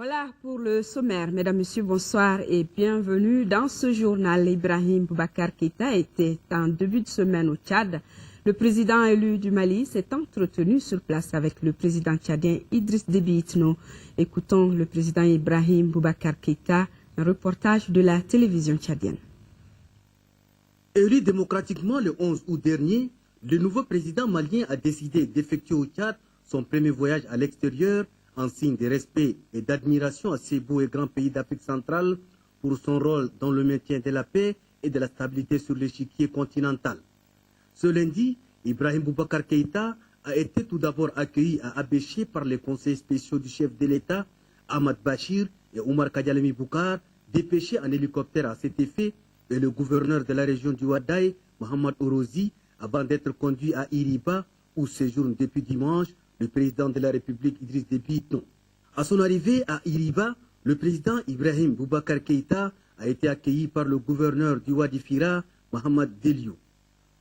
Voilà pour le sommaire. Mesdames, Messieurs, bonsoir et bienvenue dans ce journal. Ibrahim Boubacar Keïta était en début de semaine au Tchad. Le président élu du Mali s'est entretenu sur place avec le président tchadien Idriss Déby Itno. Écoutons le président Ibrahim Boubacar Keïta, un reportage de la télévision tchadienne. Élu démocratiquement le 11 août dernier, le nouveau président malien a décidé d'effectuer au Tchad son premier voyage à l'extérieur en signe de respect et d'admiration à ces beaux et grands pays d'Afrique centrale pour son rôle dans le maintien de la paix et de la stabilité sur l'échiquier continental. Ce lundi, Ibrahim Boubacar Keïta a été tout d'abord accueilli à Abéché par les conseils spéciaux du chef de l'État, Ahmad Bachir et Omar Kadialemi Boukar, dépêchés en hélicoptère à cet effet, et le gouverneur de la région du Wadaï, Mohamed Orozi, avant d'être conduit à Iriba, où séjourne depuis dimanche le président de la République Idriss Déby Itno. À son arrivée à Iriba, le président Ibrahim Boubacar Keïta a été accueilli par le gouverneur du Wadi Fira, Mohamed Delio.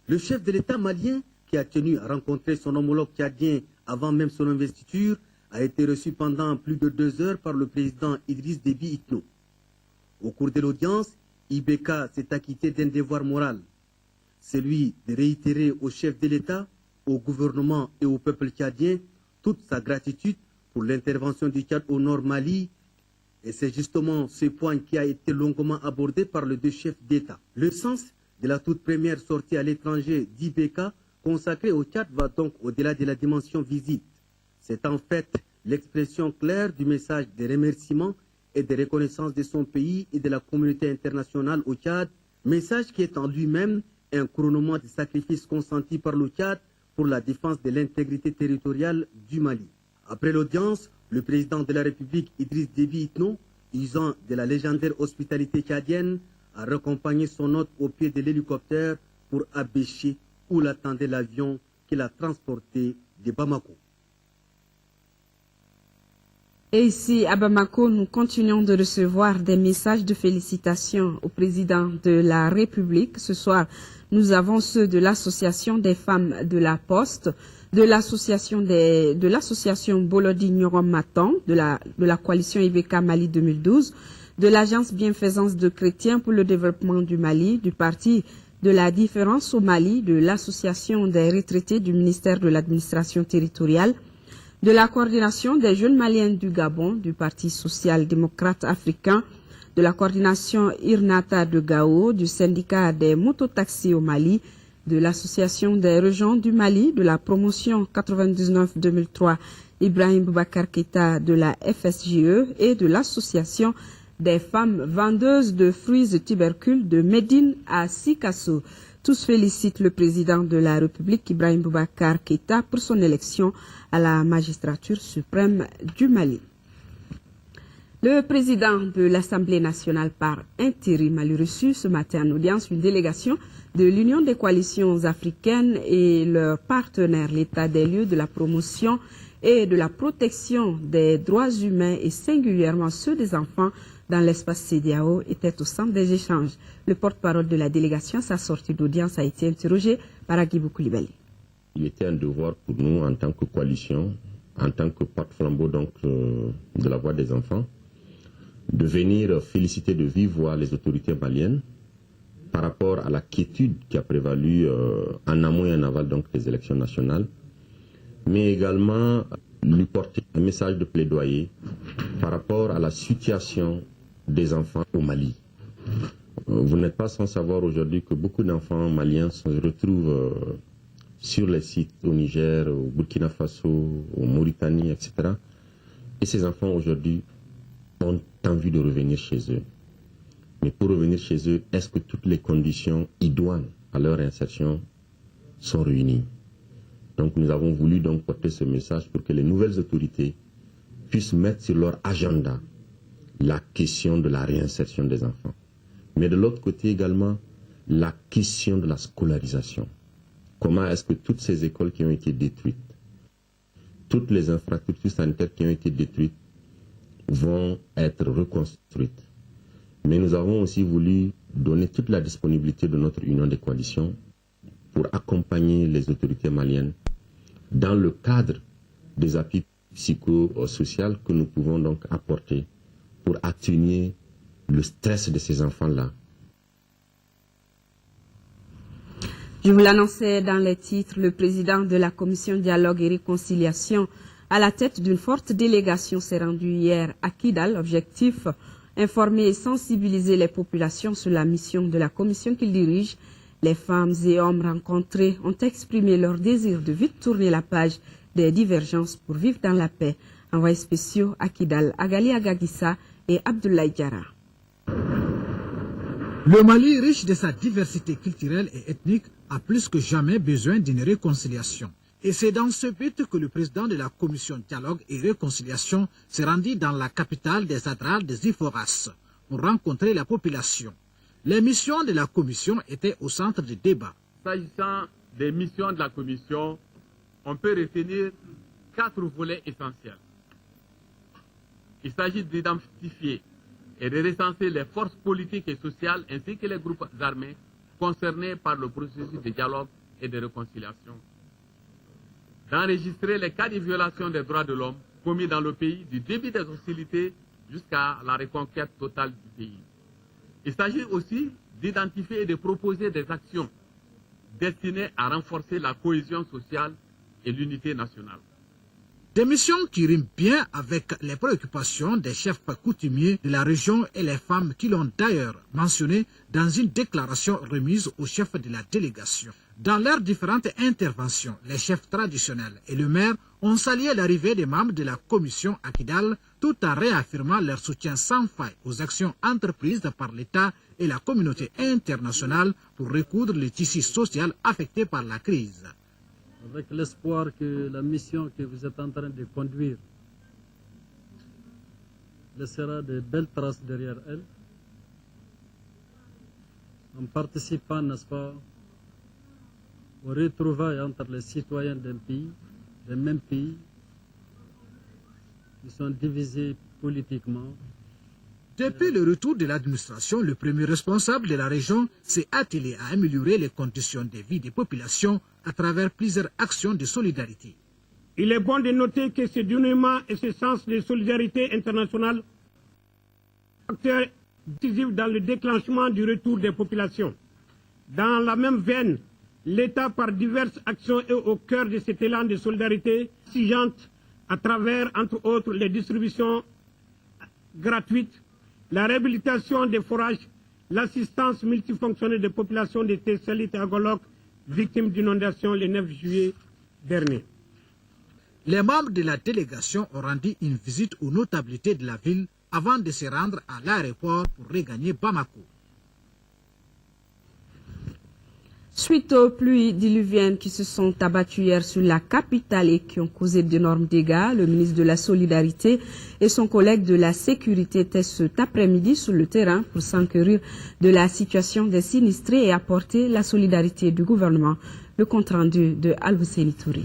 Le chef de l'État malien, qui a tenu à rencontrer son homologue tchadien avant même son investiture, a été reçu pendant plus de 2 heures par le président Idriss Déby Itno. Au cours de l'audience, IBK s'est acquitté d'un devoir moral, celui de réitérer au chef de l'État, au gouvernement et au peuple tchadien toute sa gratitude pour l'intervention du Tchad au nord Mali, et c'est justement ce point qui a été longuement abordé par les deux chefs d'État. Le sens de la toute première sortie à l'étranger d'IBK consacrée au Tchad va donc au-delà de la dimension visite. C'est en fait l'expression claire du message de remerciement et de reconnaissance de son pays et de la communauté internationale au Tchad, message qui est en lui-même un couronnement de sacrifices consentis par le Tchad pour la défense de l'intégrité territoriale du Mali. Après l'audience, le président de la République Idriss Déby Itno, usant de la légendaire hospitalité tchadienne, a raccompagné son hôte au pied de l'hélicoptère pour Abéché, où l'attendait l'avion qui l'a transporté de Bamako. Et ici, à Bamako, nous continuons de recevoir des messages de félicitations au président de la République. Ce soir, nous avons ceux de l'Association des femmes de la Poste, de l'association Bolodi Nyorom Matan, de la coalition IBK Mali 2012, de l'Agence Bienfaisance de Chrétiens pour le développement du Mali, du Parti de la Différence au Mali, de l'Association des retraités du ministère de l'Administration territoriale, de la coordination des jeunes maliens du Gabon, du Parti social-démocrate africain, de la coordination Irnata de Gao, du syndicat des mototaxis au Mali, de l'association des régions du Mali, de la promotion 99-2003 Ibrahim Boubacar Keïta de la FSJE et de l'association des femmes vendeuses de fruits et tubercules de Médine à Sikasso. Tous félicitent le président de la République, Ibrahim Boubacar Keïta, pour son élection à la magistrature suprême du Mali. Le président de l'Assemblée nationale par intérim a reçu ce matin en audience une délégation de l'Union des coalitions africaines et leurs partenaires. L'état des lieux de la promotion et de la protection des droits humains et singulièrement ceux des enfants dans l'espace CEDEAO était au centre des échanges. Le porte-parole de la délégation, à sa sortie d'audience, a été interrogé par Agibou Koulibaly. Il était un devoir pour nous en tant que coalition, en tant que porte-flambeau de la voix des enfants, de venir féliciter de vive voix les autorités maliennes par rapport à la quiétude qui a prévalu en amont et en aval des élections nationales, mais également lui porter un message de plaidoyer par rapport à la situation des enfants au Mali. Vous n'êtes pas sans savoir aujourd'hui que beaucoup d'enfants maliens se retrouvent sur les sites au Niger, au Burkina Faso, au Mauritanie, etc. Et ces enfants aujourd'hui ont envie de revenir chez eux. Mais pour revenir chez eux, est-ce que toutes les conditions idoines à leur insertion sont réunies? Donc nous avons voulu porter ce message pour que les nouvelles autorités puissent mettre sur leur agenda la question de la réinsertion des enfants. Mais de l'autre côté également, la question de la scolarisation. Comment est-ce que toutes ces écoles qui ont été détruites, toutes les infrastructures sanitaires qui ont été détruites vont être reconstruites. Mais nous avons aussi voulu donner toute la disponibilité de notre union des coalitions pour accompagner les autorités maliennes dans le cadre des appuis psychosocial que nous pouvons donc apporter pour atténuer le stress de ces enfants-là. Je vous l'annonçais dans les titres, le président de la commission dialogue et réconciliation à la tête d'une forte délégation s'est rendu hier à Kidal. Objectif, informer et sensibiliser les populations sur la mission de la commission qu'il dirige. Les femmes et hommes rencontrés ont exprimé leur désir de vite tourner la page des divergences pour vivre dans la paix. Envoyés spéciaux à Kidal, Agali Agagissa et Abdoulaye Diarra. Le Mali, riche de sa diversité culturelle et ethnique, a plus que jamais besoin d'une réconciliation. Et c'est dans ce but que le président de la commission dialogue et réconciliation s'est rendu dans la capitale des Adrales des Iforas pour rencontrer la population. Les missions de la commission étaient au centre du débat. S'agissant des missions de la commission, on peut retenir 4 volets essentiels. Il s'agit d'identifier et de recenser les forces politiques et sociales ainsi que les groupes armés concernés par le processus de dialogue et de réconciliation. D'enregistrer les cas de violation des droits de l'homme commis dans le pays du début des hostilités jusqu'à la reconquête totale du pays. Il s'agit aussi d'identifier et de proposer des actions destinées à renforcer la cohésion sociale et l'unité nationale. Des missions qui riment bien avec les préoccupations des chefs coutumiers de la région et les femmes qui l'ont d'ailleurs mentionné dans une déclaration remise au chef de la délégation. Dans leurs différentes interventions, les chefs traditionnels et le maire ont salué l'arrivée des membres de la commission à Kidal tout en réaffirmant leur soutien sans faille aux actions entreprises par l'État et la communauté internationale pour recoudre le tissu social affecté par la crise. Avec l'espoir que la mission que vous êtes en train de conduire laissera de belles traces derrière elle, en participant, n'est-ce pas, aux retrouvailles entre les citoyens d'un pays, des mêmes pays, qui sont divisés politiquement. Depuis le retour de l'administration, le premier responsable de la région s'est attelé à améliorer les conditions de vie des populations à travers plusieurs actions de solidarité. Il est bon de noter que ce dénouement et ce sens de solidarité internationale sont facteurs décisifs dans le déclenchement du retour des populations. Dans la même veine, l'État, par diverses actions, est au cœur de cet élan de solidarité exigeante à travers, entre autres, les distributions gratuites, la réhabilitation des forages, l'assistance multifonctionnelle des populations de Tessalit et Agolok, victimes d'inondations le 9 juillet dernier. Les membres de la délégation ont rendu une visite aux notabilités de la ville avant de se rendre à l'aéroport pour regagner Bamako. Suite aux pluies diluviennes qui se sont abattues hier sur la capitale et qui ont causé d'énormes dégâts, le ministre de la Solidarité et son collègue de la Sécurité étaient cet après-midi sur le terrain pour s'enquérir de la situation des sinistrés et apporter la solidarité du gouvernement. Le compte-rendu de Al-Husseini Touré.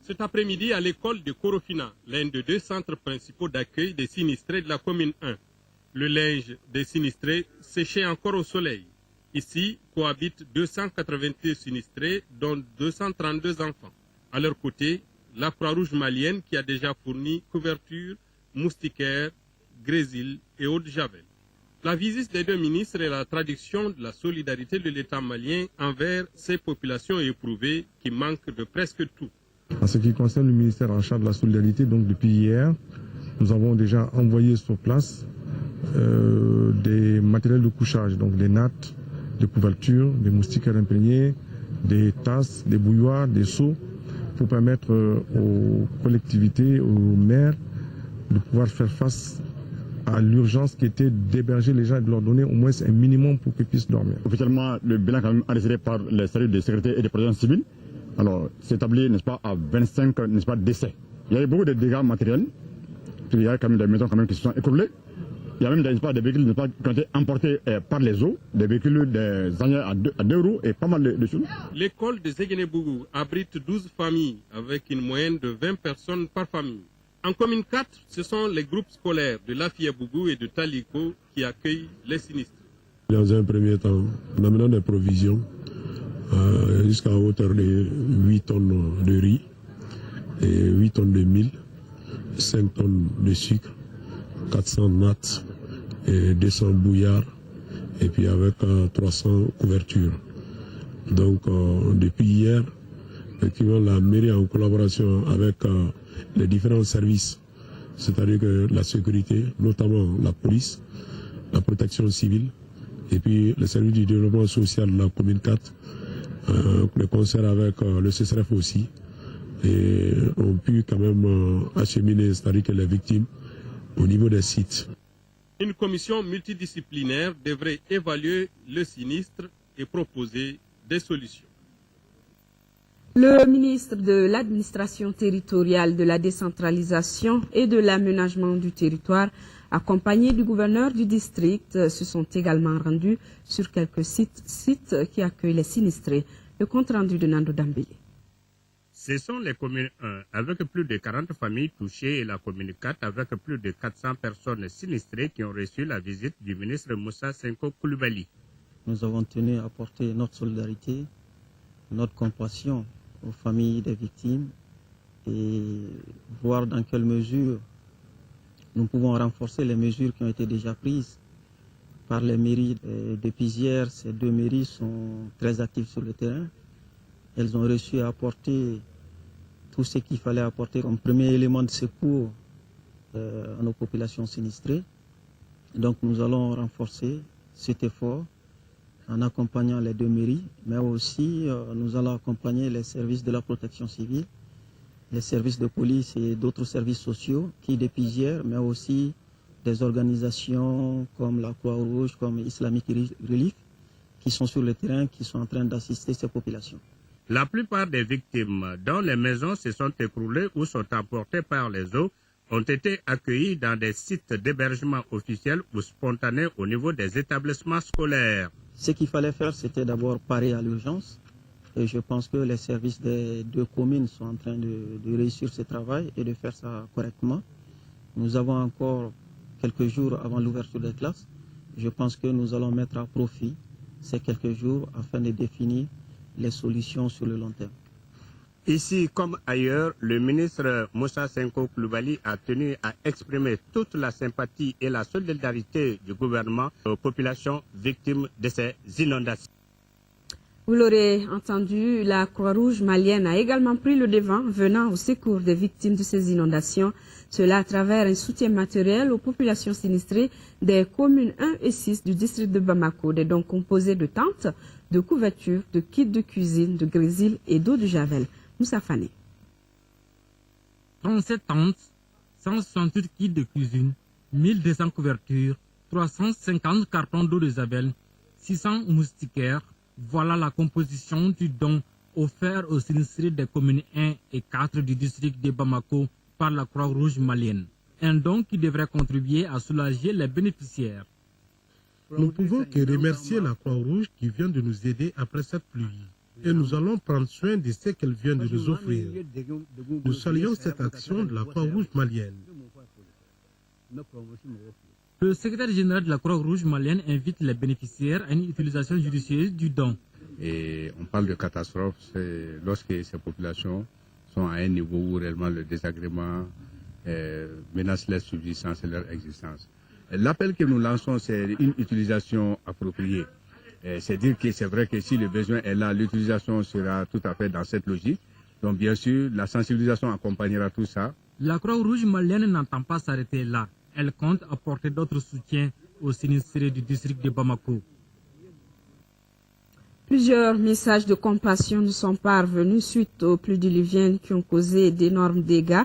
Cet après-midi, à l'école de Korofina, l'un des 2 centres principaux d'accueil des sinistrés de la commune 1, le linge des sinistrés séchait encore au soleil. Ici cohabitent 282 sinistrés, dont 232 enfants. À leur côté, la Croix-Rouge malienne qui a déjà fourni couverture, moustiquaires, grésil et eau de javel. La visite des 2 ministres est la traduction de la solidarité de l'État malien envers ces populations éprouvées qui manquent de presque tout. En ce qui concerne le ministère en charge de la solidarité, donc depuis hier, nous avons déjà envoyé sur place des matériels de couchage, donc des nattes, des couvertures, des moustiquaires imprégnés, des tasses, des bouilloires, des seaux, pour permettre aux collectivités, aux maires, de pouvoir faire face à l'urgence qui était d'héberger les gens et de leur donner au moins un minimum pour qu'ils puissent dormir. Officiellement, le bilan quand même arrêté par les services de sécurité et de protection civile, alors s'établit, n'est-ce pas, à 25, n'est-ce pas, décès. Il y a eu beaucoup de dégâts matériels, il y a quand même des maisons quand même qui se sont écroulées. Il y a même des véhicules qui ont été emportés par les eaux, des véhicules, des engins à 2 roues et pas mal de choses. L'école de Zeguenebougou abrite 12 familles avec une moyenne de 20 personnes par famille. En commune 4, ce sont les groupes scolaires de Lafia-Bougou et de Taliko qui accueillent les sinistrés. Dans un premier temps, en amenant des provisions jusqu'à hauteur de 8 tonnes de riz et 8 tonnes de mil, 5 tonnes de sucre, 400 nattes, et 200 bouillards, et puis avec 300 couvertures. Donc depuis hier, effectivement, la mairie en collaboration avec les différents services, c'est-à-dire que la sécurité, notamment la police, la protection civile, et puis le service du développement social de la commune 4, le concert avec le CSRF aussi, et ont pu quand même acheminer, c'est-à-dire que les victimes au niveau des sites. Une commission multidisciplinaire devrait évaluer le sinistre et proposer des solutions. Le ministre de l'Administration territoriale, de la décentralisation et de l'aménagement du territoire, accompagné du gouverneur du district, se sont également rendus sur quelques sites qui accueillent les sinistrés. Le compte rendu de Nando Dambélé. Ce sont les communes 1 avec plus de 40 familles touchées et la commune 4 avec plus de 400 personnes sinistrées qui ont reçu la visite du ministre Moussa Senko Koulibaly. Nous avons tenu à apporter notre solidarité, notre compassion aux familles des victimes et voir dans quelle mesure nous pouvons renforcer les mesures qui ont été déjà prises par les mairies de Pisière. Ces deux mairies sont très actives sur le terrain. Elles ont réussi à apporter tout ce qu'il fallait apporter comme premier élément de secours à nos populations sinistrées. Donc nous allons renforcer cet effort en accompagnant les deux mairies, mais aussi nous allons accompagner les services de la protection civile, les services de police et d'autres services sociaux qui depuis hier, mais aussi des organisations comme la Croix-Rouge, comme Islamic Relief, qui sont sur le terrain, qui sont en train d'assister ces populations. La plupart des victimes dont les maisons se sont écroulées ou sont emportées par les eaux ont été accueillis dans des sites d'hébergement officiels ou spontanés au niveau des établissements scolaires. Ce qu'il fallait faire, c'était d'abord parer à l'urgence. Et je pense que les services des deux communes sont en train de réussir ce travail et de faire ça correctement. Nous avons encore quelques jours avant l'ouverture des classes. Je pense que nous allons mettre à profit ces quelques jours afin de définir les solutions sur le long terme. Ici comme ailleurs, le ministre Moussa Senko Koulibaly a tenu à exprimer toute la sympathie et la solidarité du gouvernement aux populations victimes de ces inondations. Vous l'aurez entendu, la Croix-Rouge malienne a également pris le devant venant au secours des victimes de ces inondations. Cela à travers un soutien matériel aux populations sinistrées des communes 1 et 6 du district de Bamako, des dons composés de tentes, de couvertures, de kits de cuisine, de grésil et d'eau de javel. Moussa Fane. 37 tentes, 168 kits de cuisine, 1200 couvertures, 350 cartons d'eau de javel, 600 moustiquaires. Voilà la composition du don offert aux sinistrés des communes 1 et 4 du district de Bamako par la Croix-Rouge malienne. Un don qui devrait contribuer à soulager les bénéficiaires. Nous ne pouvons que remercier la Croix-Rouge qui vient de nous aider après cette pluie. Et nous allons prendre soin de ce qu'elle vient de nous offrir. Nous saluons cette action de la Croix-Rouge malienne. Le secrétaire général de la Croix-Rouge malienne invite les bénéficiaires à une utilisation judicieuse du don. Et on parle de catastrophe, c'est lorsque ces populations sont à un niveau où réellement le désagrément menace leur subsistance et leur existence. L'appel que nous lançons, c'est une utilisation appropriée. C'est dire que c'est vrai que si le besoin est là, l'utilisation sera tout à fait dans cette logique. Donc bien sûr, la sensibilisation accompagnera tout ça. La Croix-Rouge malienne n'entend pas s'arrêter là. Elle compte apporter d'autres soutiens aux sinistrés du district de Bamako. Plusieurs messages de compassion nous sont parvenus suite aux pluies diluviennes qui ont causé d'énormes dégâts,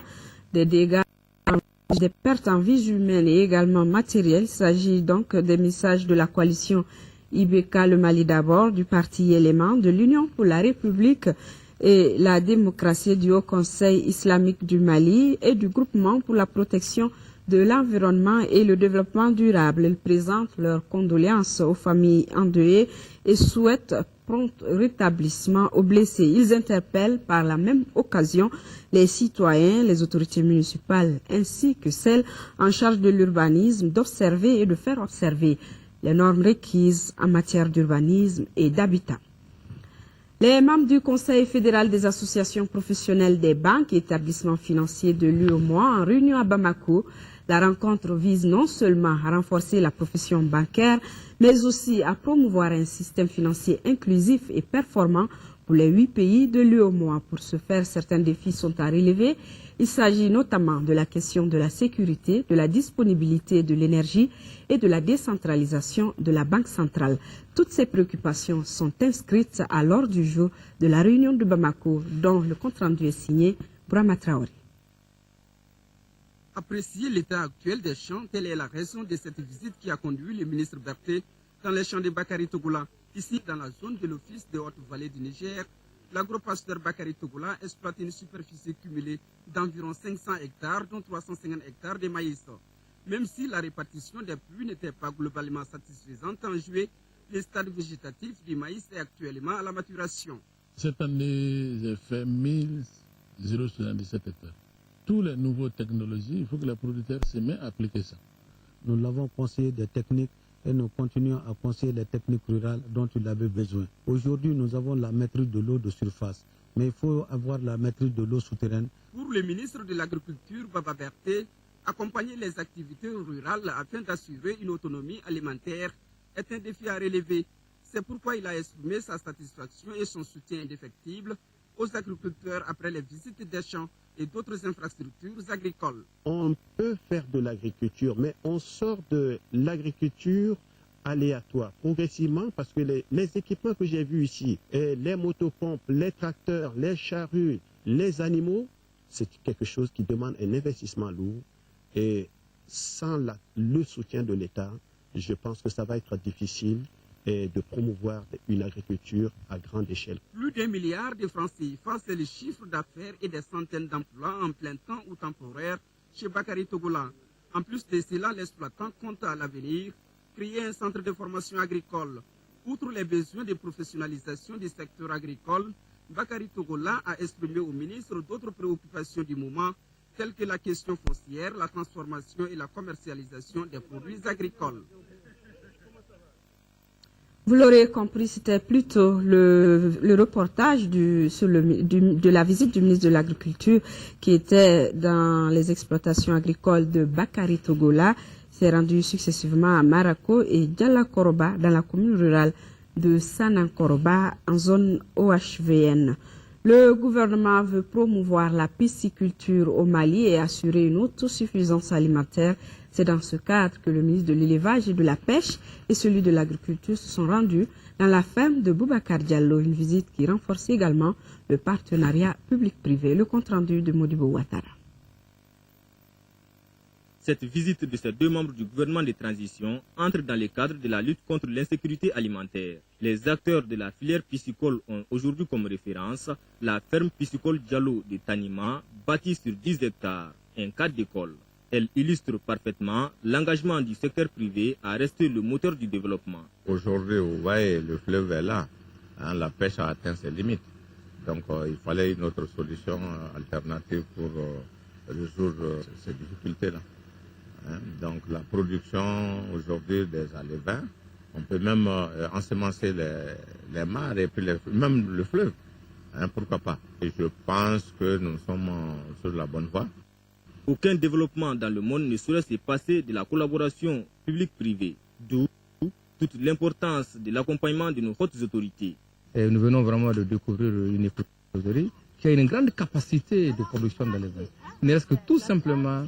des pertes en vies humaines et également matérielles. Il s'agit donc des messages de la coalition IBK Le Mali d'abord, du parti Élément, de l'Union pour la République et la démocratie du Haut Conseil islamique du Mali et du groupement pour la protection de l'environnement et le développement durable. Ils présentent leurs condoléances aux familles endeuillées et souhaitent prompt rétablissement aux blessés. Ils interpellent par la même occasion les citoyens, les autorités municipales ainsi que celles en charge de l'urbanisme d'observer et de faire observer les normes requises en matière d'urbanisme et d'habitat. Les membres du Conseil fédéral des associations professionnelles des banques et établissements financiers de l'UEMOA en réunion à Bamako. La rencontre vise non seulement à renforcer la profession bancaire, mais aussi à promouvoir un système financier inclusif et performant pour les 8 pays de l'UEMOA. Pour ce faire, certains défis sont à relever. Il s'agit notamment de la question de la sécurité, de la disponibilité de l'énergie et de la décentralisation de la Banque centrale. Toutes ces préoccupations sont inscrites à l'ordre du jour de la réunion de Bamako, dont le compte-rendu est signé Brahma Traoré. Apprécier l'état actuel des champs, telle est la raison de cette visite qui a conduit le ministre Berthe dans les champs de Bakary Togola. Ici, dans la zone de l'Office de Haute-Vallée du Niger, l'agropasteur Bakary Togola exploite une superficie cumulée d'environ 500 hectares, dont 350 hectares de maïs. Même si la répartition des pluies n'était pas globalement satisfaisante en juillet, le stade végétatif du maïs est actuellement à la maturation. Cette année, j'ai fait 1077 hectares. Toutes les nouvelles technologies, il faut que les producteurs se mettent à appliquer ça. Nous l'avons conseillé des techniques et nous continuons à conseiller les techniques rurales dont il avait besoin. Aujourd'hui, nous avons la maîtrise de l'eau de surface, mais il faut avoir la maîtrise de l'eau souterraine. Pour le ministre de l'Agriculture, Baba Berthe, accompagner les activités rurales afin d'assurer une autonomie alimentaire est un défi à relever. C'est pourquoi il a exprimé sa satisfaction et son soutien indéfectible aux agriculteurs après les visites des champs et d'autres infrastructures agricoles. On peut faire de l'agriculture, mais on sort de l'agriculture aléatoire, progressivement, parce que les équipements que j'ai vus ici, les motopompes, les tracteurs, les charrues, les animaux, c'est quelque chose qui demande un investissement lourd. Et sans le soutien de l'État, je pense que ça va être difficile de promouvoir une agriculture à grande échelle. Plus d'1 milliard de francs CFA, c'est le chiffre d'affaires et des centaines d'emplois en plein temps ou temporaires chez Bakary Togola. En plus de cela, l'exploitant compte à l'avenir créer un centre de formation agricole. Outre les besoins de professionnalisation du secteur agricole, Bakary Togola a exprimé au ministre d'autres préoccupations du moment, telles que la question foncière, la transformation et la commercialisation des produits agricoles. Vous l'aurez compris, c'était plutôt le reportage de la visite du ministre de l'Agriculture qui était dans les exploitations agricoles de Bakary Togola. S'est rendu successivement à Marako et Dialakoroba dans la commune rurale de Sanankoroba en zone OHVN. Le gouvernement veut promouvoir la pisciculture au Mali et assurer une autosuffisance alimentaire. C'est dans ce cadre que le ministre de l'Élevage et de la Pêche et celui de l'Agriculture se sont rendus dans la ferme de Boubacar Diallo, une visite qui renforce également le partenariat public-privé. Le compte-rendu de Modibo Ouattara. Cette visite de ces deux membres du gouvernement de transition entre dans le cadre de la lutte contre l'insécurité alimentaire. Les acteurs de la filière piscicole ont aujourd'hui comme référence la ferme piscicole Diallo de Tanima, bâtie sur 10 hectares, un cadre d'école. Elle illustre parfaitement l'engagement du secteur privé à rester le moteur du développement. Aujourd'hui, vous voyez, le fleuve est là. La pêche a atteint ses limites. Donc, il fallait une autre solution alternative pour résoudre ces difficultés-là. Donc, la production aujourd'hui des alevins, on peut même ensemencer les mares et puis même le fleuve. Pourquoi pas? Et je pense que nous sommes sur la bonne voie. Aucun développement dans le monde ne saurait se passer de la collaboration publique-privée, d'où toute l'importance de l'accompagnement de nos hautes autorités. Et nous venons vraiment de découvrir une épicerie qui a une grande capacité de production d'alevins. Il ne reste que tout simplement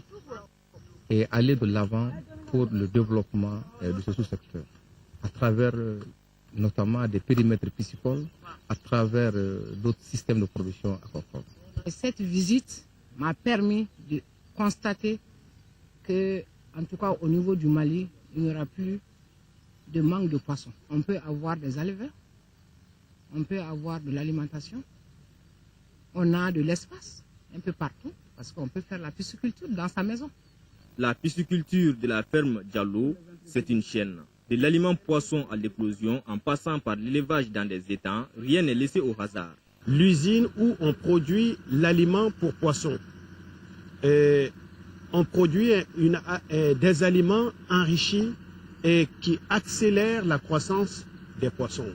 aller de l'avant pour le développement de ce sous-secteur, à travers notamment des périmètres piscicoles, à travers d'autres systèmes de production aquacole. Cette visite m'a permis de constater que, en tout cas au niveau du Mali, il n'y aura plus de manque de poissons. On peut avoir des alevins, on peut avoir de l'alimentation, on a de l'espace un peu partout, parce qu'on peut faire la pisciculture dans sa maison. La pisciculture de la ferme Diallo, c'est une chaîne. De l'aliment poisson à l'éclosion, en passant par l'élevage dans des étangs, rien n'est laissé au hasard. L'usine où on produit l'aliment pour poissons. On produit des aliments enrichis et qui accélèrent la croissance des poissons.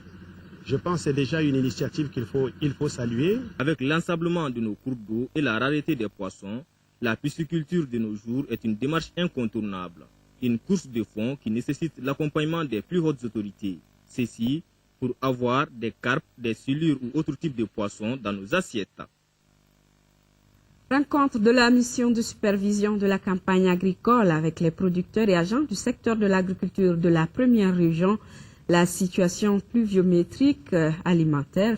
Je pense que c'est déjà une initiative qu'il faut saluer. Avec l'ensablement de nos cours d'eau et la rareté des poissons, la pisciculture de nos jours est une démarche incontournable. Une course de fond qui nécessite l'accompagnement des plus hautes autorités. Ceci pour avoir des carpes, des silures ou autres types de poissons dans nos assiettes. Rencontre de la mission de supervision de la campagne agricole avec les producteurs et agents du secteur de l'agriculture de la première région. La situation pluviométrique, alimentaire,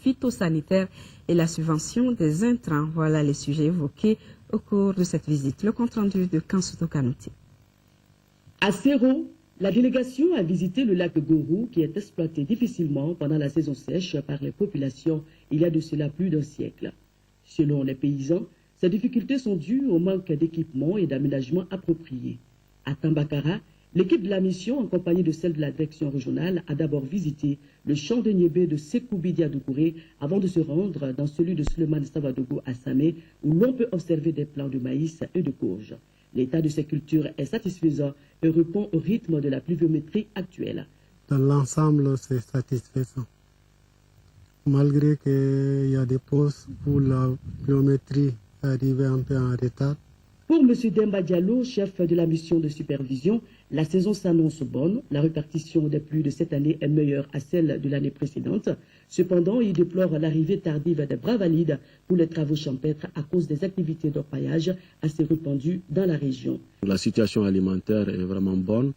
phytosanitaire et la subvention des intrants. Voilà les sujets évoqués au cours de cette visite. Le compte-rendu de Kansuto Kanouti. À Séro, la délégation a visité le lac Gourou qui est exploité difficilement pendant la saison sèche par les populations il y a de cela plus d'un siècle. Selon les paysans, ces difficultés sont dues au manque d'équipements et d'aménagements appropriés. À Tambakara, l'équipe de la mission, en compagnie de celle de la direction régionale, a d'abord visité le champ de Niébé de Sekoubi Diadoukoué avant de se rendre dans celui de Suleiman Savadogo à Samé, où l'on peut observer des plants de maïs et de courge. L'état de ces cultures est satisfaisant et répond au rythme de la pluviométrie actuelle. Dans l'ensemble, c'est satisfaisant. Malgré qu'il y a des pauses pour la pluviométrie arrivée un peu en retard. Pour M. Demba Diallo, chef de la mission de supervision, la saison s'annonce bonne. La répartition des pluies de cette année est meilleure à celle de l'année précédente. Cependant, il déplore l'arrivée tardive des bras valides pour les travaux champêtres à cause des activités d'orpaillage assez répandues dans la région. La situation alimentaire est vraiment bonne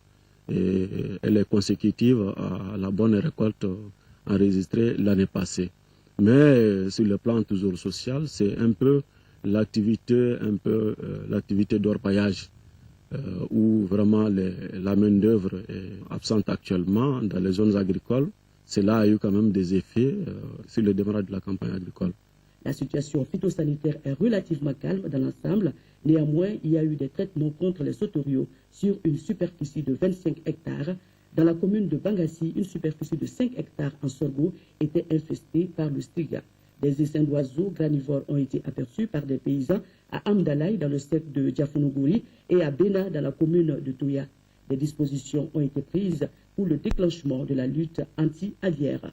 et elle est consécutive à la bonne récolte enregistrée l'année passée. Mais sur le plan toujours social, c'est un peu l'activité d'orpaillage où vraiment la main-d'œuvre est absente actuellement dans les zones agricoles. Cela a eu quand même des effets sur le démarrage de la campagne agricole. La situation phytosanitaire est relativement calme dans l'ensemble. Néanmoins, il y a eu des traitements contre les sauteriaux sur une superficie de 25 hectares. Dans la commune de Bangassi, une superficie de 5 hectares en sorgho était infestée par le striga. Des essaims d'oiseaux granivores ont été aperçus par des paysans à Amdalaï dans le secteur de Diafonogouri et à Bena dans la commune de Touya. Des dispositions ont été prises pour le déclenchement de la lutte anti-aviaire.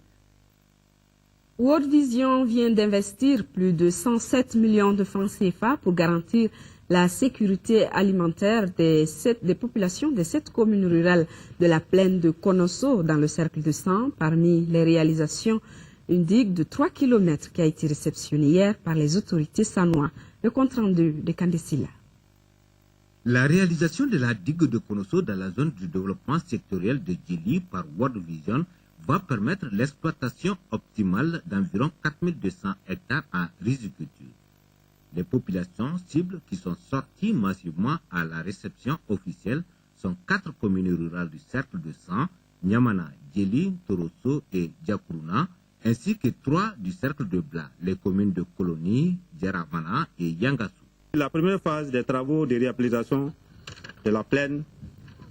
World Vision vient d'investir plus de 107 millions de francs CFA pour garantir la sécurité alimentaire des populations des 7 communes rurales de la plaine de Konosso dans le cercle de Sang. Parmi les réalisations, une digue de 3 km qui a été réceptionnée hier par les autorités sanois. Le compte-rendu de Kandesila. La réalisation de la digue de Konosso dans la zone du développement sectoriel de Djili par World Vision va permettre l'exploitation optimale d'environ 4200 hectares en riziculture. Les populations cibles qui sont sorties massivement à la réception officielle sont 4 communes rurales du cercle de Sang, Nyamana, Djili, Torosso et Djakouruna, ainsi que 3 du cercle de Bla, les communes de Colonie, Djaravana et Yangassou. La première phase des travaux de réhabilitation de la plaine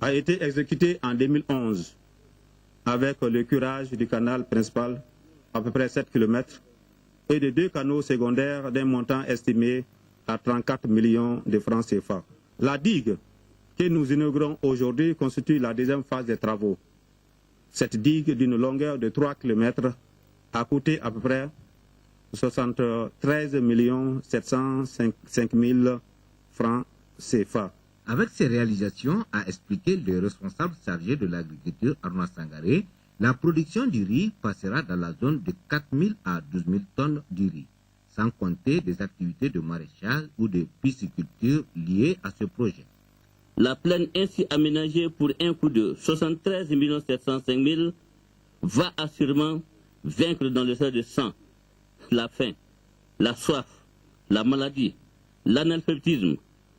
a été exécutée en 2011 avec le curage du canal principal, à peu près 7 km, et de 2 canaux secondaires d'un montant estimé à 34 millions de francs CFA. La digue que nous inaugurons aujourd'hui constitue la deuxième phase des travaux. Cette digue d'une longueur de 3 km a coûté à peu près 73 705 000 francs CFA. Avec ces réalisations, a expliqué le responsable chargé de l'agriculture Arnaud Sangaré, la production du riz passera dans la zone de 4 000 à 12 000 tonnes du riz, sans compter des activités de maraîchage ou de pisciculture liées à ce projet. La plaine ainsi aménagée pour un coût de 73 705 000 va assurément vaincre dans le cercle de Sang la faim, la soif, la maladie, l'analphabétisme,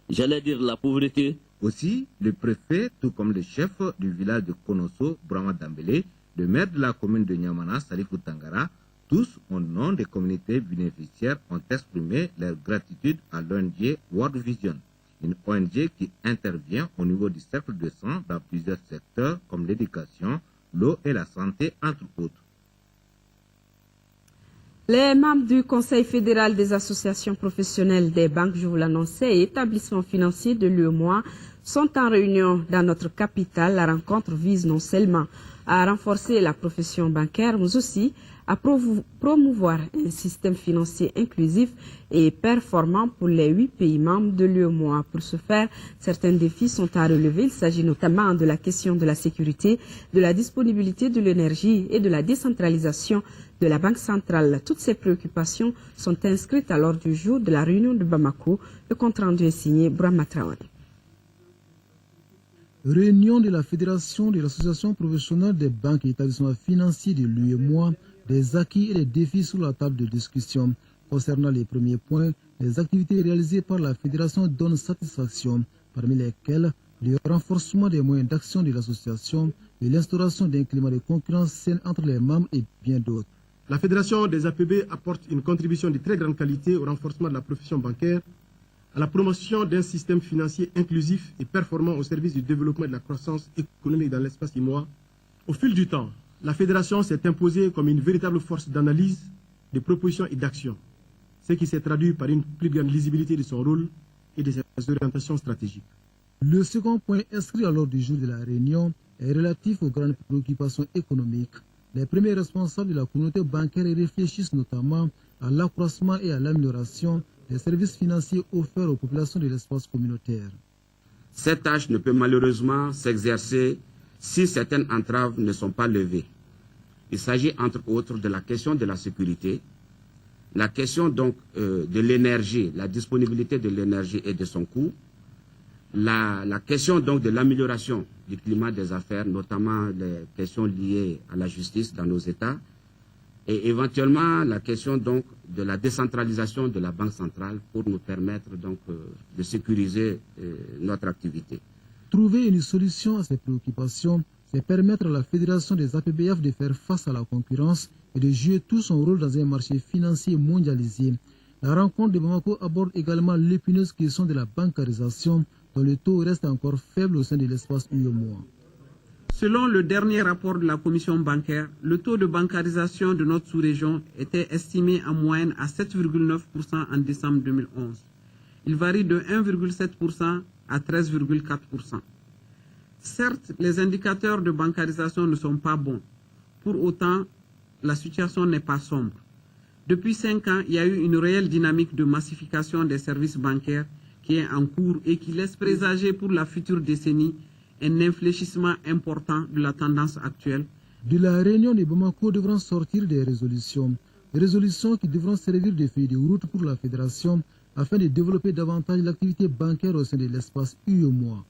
j'allais dire la pauvreté. Aussi, le préfet, tout comme le chef du village de Konosso, Brahma Dambélé, le maire de la commune de Nyamana, Salifou Tangara, tous au nom des communautés bénéficiaires ont exprimé leur gratitude à l'ONG World Vision, une ONG qui intervient au niveau du cercle de Sang dans plusieurs secteurs comme l'éducation, l'eau et la santé, entre autres. Les membres du Conseil fédéral des associations professionnelles des banques, je vous l'annonçais, et établissements financiers de l'UEMOA sont en réunion dans notre capitale. La rencontre vise non seulement à renforcer la profession bancaire, mais aussi à promouvoir un système financier inclusif et performant pour les 8 pays membres de l'UEMOA. Pour ce faire, certains défis sont à relever. Il s'agit notamment de la question de la sécurité, de la disponibilité de l'énergie et de la décentralisation de la Banque centrale. Toutes ces préoccupations sont inscrites à l'ordre du jour de la réunion de Bamako. Le compte rendu est signé Brahma Traoré. Réunion de la Fédération de l'Association professionnelle des banques et établissements financiers de l'UEMOA, des acquis et des défis sur la table de discussion. Concernant les premiers points, les activités réalisées par la Fédération donnent satisfaction, parmi lesquelles le renforcement des moyens d'action de l'association et l'instauration d'un climat de concurrence saine entre les membres et bien d'autres. La Fédération des APB apporte une contribution de très grande qualité au renforcement de la profession bancaire, à la promotion d'un système financier inclusif et performant au service du développement et de la croissance économique dans l'espace IMOA. Au fil du temps, la Fédération s'est imposée comme une véritable force d'analyse, de proposition et d'action, ce qui s'est traduit par une plus grande lisibilité de son rôle et de ses orientations stratégiques. Le second point inscrit à l'ordre du jour de la réunion est relatif aux grandes préoccupations économiques. Les premiers responsables de la communauté bancaire réfléchissent notamment à l'accroissement et à l'amélioration des services financiers offerts aux populations de l'espace communautaire. Cette tâche ne peut malheureusement s'exercer si certaines entraves ne sont pas levées. Il s'agit entre autres de la question de la sécurité, la question donc de l'énergie, la disponibilité de l'énergie et de son coût, la question donc de l'amélioration du climat des affaires, notamment les questions liées à la justice dans nos États, et éventuellement la question donc de la décentralisation de la Banque centrale pour nous permettre donc de sécuriser notre activité. Trouver une solution à ces préoccupations, c'est permettre à la Fédération des APBF de faire face à la concurrence et de jouer tout son rôle dans un marché financier mondialisé. La rencontre de Bamako aborde également l'épineuse question de la bancarisation, dont le taux reste encore faible au sein de l'espace UEMOA. Selon le dernier rapport de la Commission bancaire, le taux de bancarisation de notre sous-région était estimé en moyenne à 7,9% en décembre 2011. Il varie de 1,7% à 13,4%. Certes, les indicateurs de bancarisation ne sont pas bons. Pour autant, la situation n'est pas sombre. Depuis 5 ans, il y a eu une réelle dynamique de massification des services bancaires qui est en cours et qui laisse présager pour la future décennie un infléchissement important de la tendance actuelle. De la réunion de Bamako devront sortir des résolutions qui devront servir de feuille de route pour la Fédération afin de développer davantage l'activité bancaire au sein de l'espace UEMOA.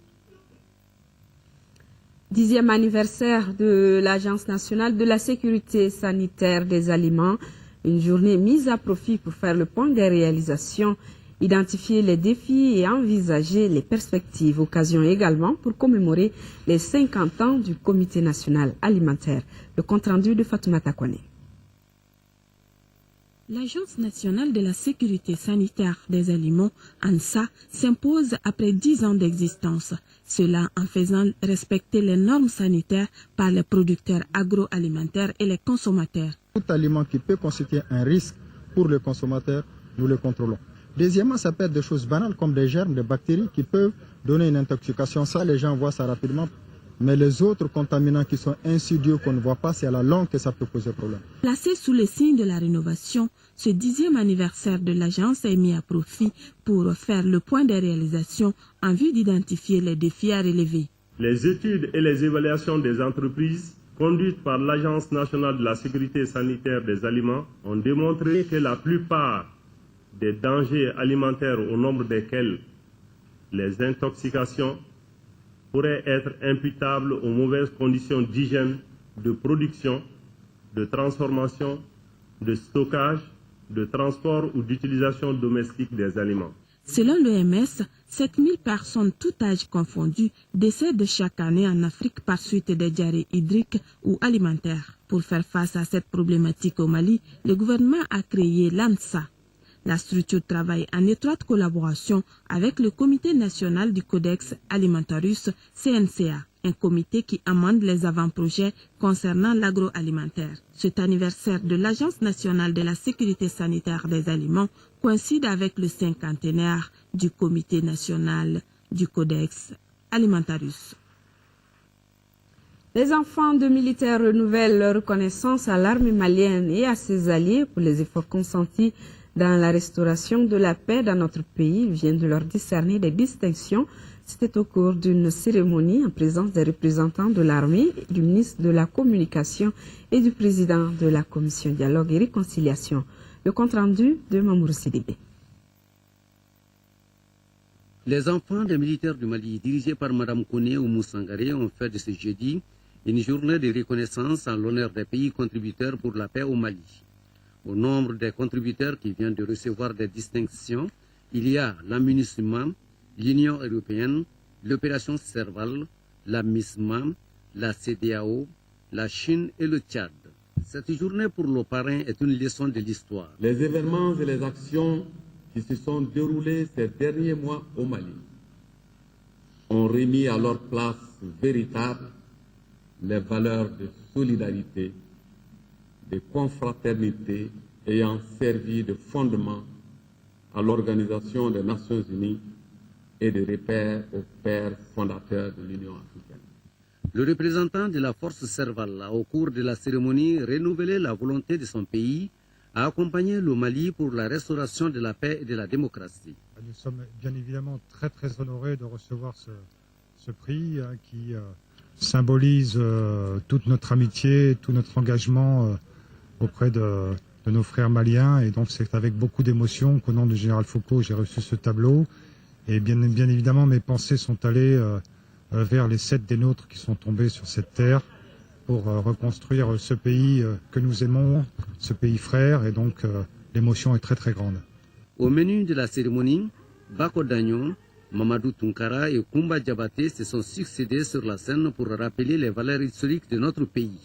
10e anniversaire de l'Agence nationale de la sécurité sanitaire des aliments, une journée mise à profit pour faire le point des réalisations, identifier les défis et envisager les perspectives. Occasion également pour commémorer les 50 ans du Comité national alimentaire. Le compte-rendu de Fatoumata Kone. L'Agence nationale de la sécurité sanitaire des aliments, ANSA, s'impose après 10 ans d'existence. Cela en faisant respecter les normes sanitaires par les producteurs agroalimentaires et les consommateurs. Tout aliment qui peut constituer un risque pour le consommateur, nous le contrôlons. Deuxièmement, ça peut être des choses banales comme des germes, des bactéries qui peuvent donner une intoxication. Ça, les gens voient ça rapidement. Mais les autres contaminants qui sont insidieux qu'on ne voit pas, c'est à la longue que ça peut poser problème. Placé sous le signe de la rénovation, ce 10e anniversaire de l'agence est mis à profit pour faire le point des réalisations en vue d'identifier les défis à relever. Les études et les évaluations des entreprises conduites par l'Agence nationale de la sécurité sanitaire des aliments ont démontré que la plupart des dangers alimentaires au nombre desquels les intoxications pourraient être imputables aux mauvaises conditions d'hygiène, de production, de transformation, de stockage, de transport ou d'utilisation domestique des aliments. Selon l'OMS, 7000 personnes, tout âge confondu, décèdent chaque année en Afrique par suite des diarrhées hydriques ou alimentaires. Pour faire face à cette problématique au Mali, le gouvernement a créé l'ANSA. La structure travaille en étroite collaboration avec le Comité national du Codex Alimentarius, CNCA, un comité qui amende les avant-projets concernant l'agroalimentaire. Cet anniversaire de l'Agence nationale de la sécurité sanitaire des aliments coïncide avec le 50e du Comité national du Codex Alimentarius. Les enfants de militaires renouvellent leur reconnaissance à l'armée malienne et à ses alliés pour les efforts consentis dans la restauration de la paix dans notre pays. Ils viennent de leur décerner des distinctions. C'était au cours d'une cérémonie en présence des représentants de l'armée, du ministre de la Communication et du président de la Commission Dialogue et Réconciliation. Le compte-rendu de Mamour Sidibé. Les enfants des militaires du Mali, dirigés par Mme Kone Oumou-Sangaré, ont fait de ce jeudi une journée de reconnaissance en l'honneur des pays contributeurs pour la paix au Mali. Au nombre des contributeurs qui viennent de recevoir des distinctions, il y a la MINUSMA, l'Union européenne, l'opération Serval, la MISMA, la CEDEAO, la Chine et le Tchad. Cette journée pour le parrain est une leçon de l'histoire. Les événements et les actions qui se sont déroulés ces derniers mois au Mali ont remis à leur place véritable les valeurs de solidarité, de confraternité ayant servi de fondement à l'Organisation des Nations Unies et de repère aux pères fondateurs de l'Union africaine. Le représentant de la force Serval a, au cours de la cérémonie, renouvelé la volonté de son pays à accompagner le Mali pour la restauration de la paix et de la démocratie. Nous sommes bien évidemment très honorés de recevoir ce prix qui symbolise toute notre amitié, tout notre engagement auprès de nos frères maliens. Et donc c'est avec beaucoup d'émotion qu'au nom du général Foucault, j'ai reçu ce tableau. Et bien évidemment, mes pensées sont allées vers les 7 des nôtres qui sont tombés sur cette terre pour reconstruire ce pays que nous aimons, ce pays frère. Et donc l'émotion est très grande. Au menu de la cérémonie, Bako Dagnon, Mamadou Tunkara et Koumba Diabaté se sont succédés sur la scène pour rappeler les valeurs historiques de notre pays.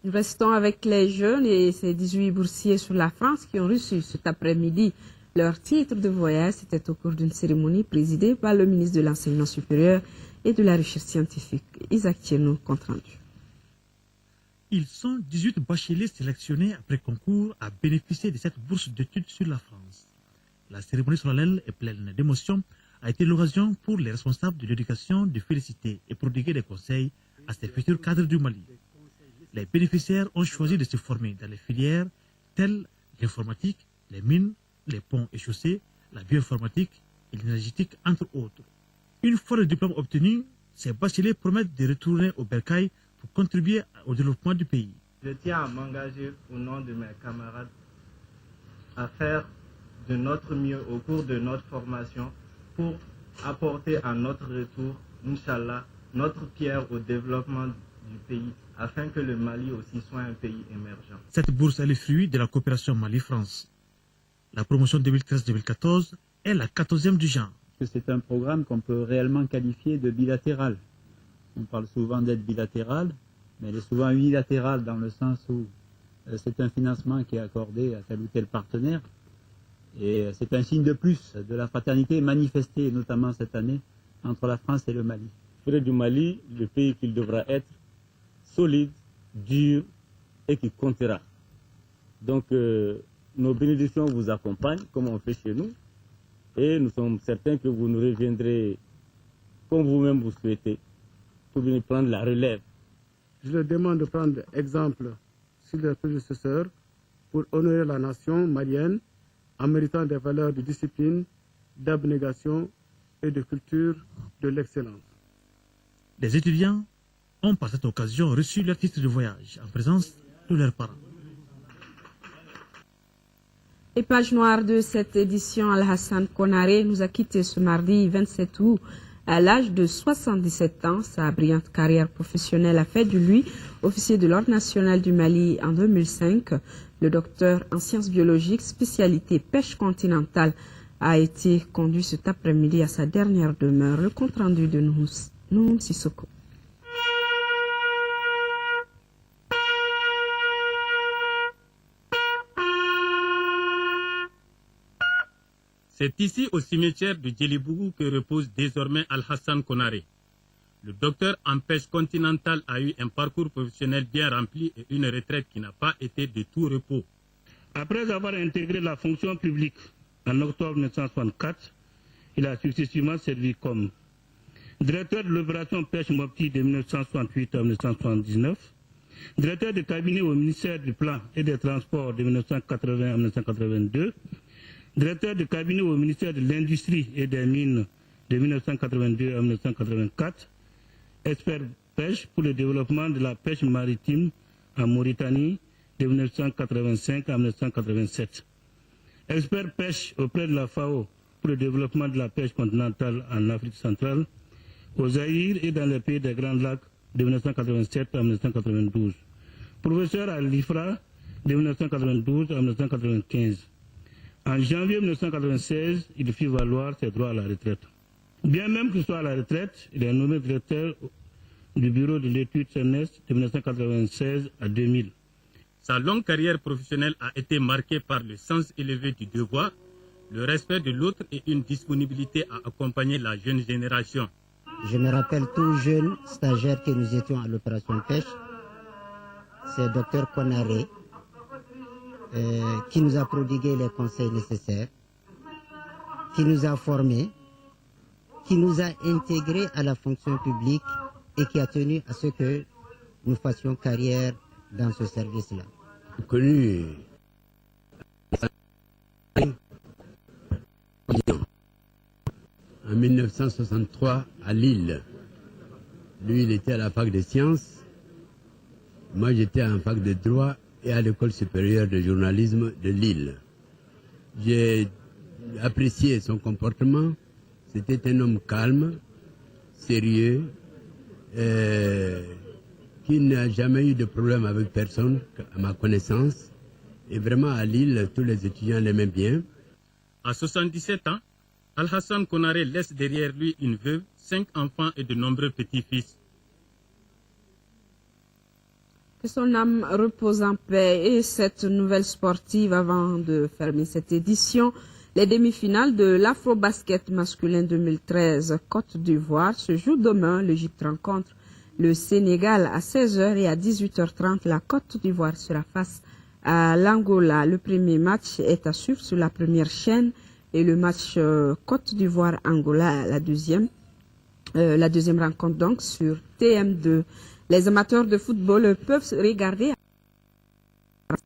Nous restons avec les jeunes et ces 18 boursiers sur la France qui ont reçu cet après-midi leur titre de voyage. C'était au cours d'une cérémonie présidée par le ministre de l'Enseignement supérieur et de la Recherche scientifique, Isaac Tierno, compte rendu. Ils sont 18 bacheliers sélectionnés après concours à bénéficier de cette bourse d'études sur la France. La cérémonie solennelle et pleine d'émotion a été l'occasion pour les responsables de l'éducation de féliciter et prodiguer des conseils à ces futurs cadres du Mali. Les bénéficiaires ont choisi de se former dans les filières telles l'informatique, les mines, les ponts et chaussées, la bioinformatique et l'énergétique, entre autres. Une fois le diplôme obtenu, ces bacheliers promettent de retourner au bercail pour contribuer au développement du pays. Je tiens à m'engager au nom de mes camarades à faire de notre mieux au cours de notre formation pour apporter à notre retour, Inch'Allah, notre pierre au développement du pays, afin que le Mali aussi soit un pays émergent. Cette bourse est le fruit de la coopération Mali-France. La promotion 2013-2014 est la 14e du genre. C'est un programme qu'on peut réellement qualifier de bilatéral. On parle souvent d'aide bilatérale, mais elle est souvent unilatérale dans le sens où c'est un financement qui est accordé à tel ou tel partenaire. Et c'est un signe de plus de la fraternité manifestée, notamment cette année, entre la France et le Mali. Faire du Mali le pays qu'il devra être, solide, dur et qui comptera. Donc nos bénédictions vous accompagnent, comme on fait chez nous, et nous sommes certains que vous nous reviendrez comme vous-même vous souhaitez, pour venir prendre la relève. Je leur demande de prendre exemple sur leurs prédécesseurs pour honorer la nation malienne en méritant des valeurs de discipline, d'abnégation et de culture de l'excellence. Les étudiants ont par cette occasion reçu leur titre de voyage en présence de leurs parents. Et page noire de cette édition, Al-Hassan Konaré nous a quittés ce mardi 27 août. À l'âge de 77 ans, sa brillante carrière professionnelle a fait de lui officier de l'Ordre national du Mali en 2005. Le docteur en sciences biologiques, spécialité pêche continentale, a été conduit cet après-midi à sa dernière demeure. Le compte-rendu de Noum Sissoko. C'est ici, au cimetière de Djelibougou, que repose désormais Al-Hassan Konaré. Le docteur en pêche continentale a eu un parcours professionnel bien rempli et une retraite qui n'a pas été de tout repos. Après avoir intégré la fonction publique En octobre 1964, il a successivement servi comme directeur de l'opération pêche Mopti de 1968 à 1979, directeur de cabinet au ministère du Plan et des Transports de 1980 à 1982, directeur de cabinet au ministère de l'Industrie et des Mines de 1982 à 1984, expert pêche pour le développement de la pêche maritime en Mauritanie de 1985 à 1987, expert pêche auprès de la FAO pour le développement de la pêche continentale en Afrique centrale, au Zaïre et dans les pays des Grands Lacs de 1987 à 1992, professeur à l'IFRA de 1992 à 1995. En janvier 1996, il fit valoir ses droits à la retraite. Bien même qu'il soit à la retraite, il est nommé directeur du bureau de l'étude CNES de 1996 à 2000. Sa longue carrière professionnelle a été marquée par le sens élevé du devoir, le respect de l'autre et une disponibilité à accompagner la jeune génération. Je me rappelle tout jeune stagiaire que nous étions à l'opération pêche. C'est le docteur Konaré qui nous a prodigué les conseils nécessaires, qui nous a formés, qui nous a intégrés à la fonction publique et qui a tenu à ce que nous fassions carrière dans ce service-là. Connu en 1963 à Lille. Lui, il était à la fac des sciences. Moi, j'étais en fac de droit et à l'école supérieure de journalisme de Lille. J'ai apprécié son comportement. C'était un homme calme, sérieux, qui n'a jamais eu de problème avec personne, à ma connaissance. Et vraiment, à Lille, tous les étudiants l'aimaient bien. À 77 ans, Al-Hassan Konaré laisse derrière lui une veuve, 5 enfants et de nombreux petits-fils. Que son âme repose en paix. Et cette nouvelle sportive, avant de fermer cette édition, les demi-finales de l'Afro-Basket masculin 2013 Côte d'Ivoire se jouent demain. L'Égypte rencontre le Sénégal à 16h et à 18h30. La Côte d'Ivoire sera face à l'Angola. Le premier match est à suivre sur la première chaîne et le match Côte d'Ivoire-Angola, la deuxième rencontre donc sur TM2. Les amateurs de football peuvent regarder la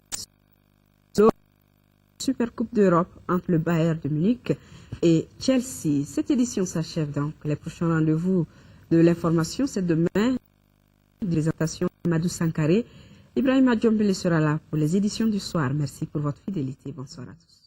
Super Coupe d'Europe entre le Bayern de Munich et Chelsea. Cette édition s'achève donc. Les prochains rendez-vous de l'information, c'est demain. Présentation Madou Sankaré. Ibrahima Djombele sera là pour les éditions du soir. Merci pour votre fidélité. Bonsoir à tous.